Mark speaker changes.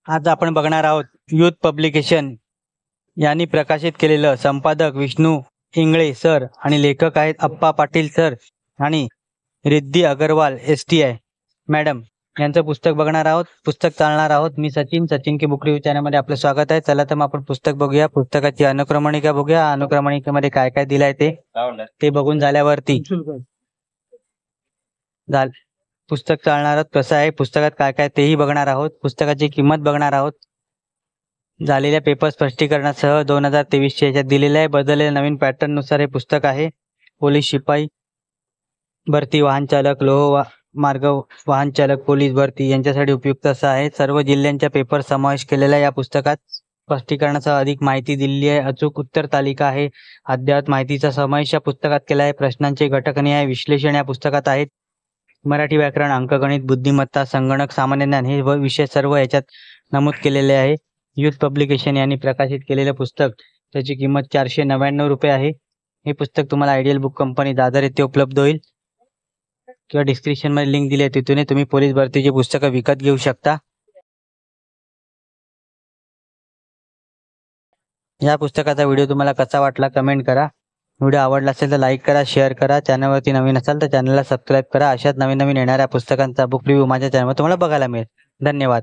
Speaker 1: आज आपण बघणार आहोत युथ पब्लिकेशन यांनी प्रकाशित केलेलं संपादक विष्णू इंगळे सर आणि लेखक आहेत अप्पा पाटील सर आणि रिद्धी अग्रवाल STI मॅडम यांचं पुस्तक बघणार आहोत. पुस्तक चालणार आहोत. मी सचिन की बुक रिव्ह्यू चॅनलमध्ये आपलं स्वागत आहे. चला तर मग आपण पुस्तक बघूया. पुस्तकाची अनुक्रमणिका बघूया. अनुक्रमणिकेमध्ये काय काय दिलंय ते बघून झाल्यावरती पुस्तक चालणार आहोत. कसं आहे पुस्तकात काय काय तेही बघणार आहोत. पुस्तकाची किंमत बघणार आहोत. झालेल्या पेपर स्पष्टीकरणासह 2023 याच्यात दिलेलं आहे. बदललेल्या नवीन पॅटर्न नुसार हे पुस्तक आहे. पोलीस शिपाई भरती, वाहन चालक, लोह मार्ग वाहन चालक, पोलीस भरती यांच्यासाठी उपयुक्त असं आहे. सर्व जिल्ह्यांच्या पेपर समावेश केलेला आहे या पुस्तकात. स्पष्टीकरणासह अधिक माहिती दिलेली आहे. अचूक उत्तर तालिका आहे. अद्ययावत माहितीचा समावेश या पुस्तकात केला आहे. प्रश्नांचे घटकनिहाय विश्लेषण या पुस्तकात आहेत. मराठी व्याकरण, अंकगणित, बुद्धिमत्ता, संगणक, सामान्य ज्ञान हे विषय सर्व याच्यात नमूद केलेले आहे. युथ पब्लिकेशन यांनी प्रकाशित केलेलं पुस्तक त्याची किंमत 499 रुपये आहे. हे पुस्तक तुम्हाला आयडियल बुक कंपनी दादर येथे उपलब्ध होईल किंवा डिस्क्रिप्शन मध्ये लिंक दिली आहे तिथून तुम्ही पोलीस भरतीची पुस्तकं विकत घेऊ शकता. या पुस्तकाचा व्हिडिओ तुम्हाला कसा वाटला कमेंट करा. व्हिडिओ आवडला असेल तर लाईक करा, शेअर करा. चॅनलवरती नवीन असाल तर चॅनलला सबस्क्राईब करा. अशाच नवीन येणाऱ्या पुस्तकांचा बुक रिव्ह्यू माझ्या चॅनलवर तुम्हाला बघायला मिळेल. धन्यवाद.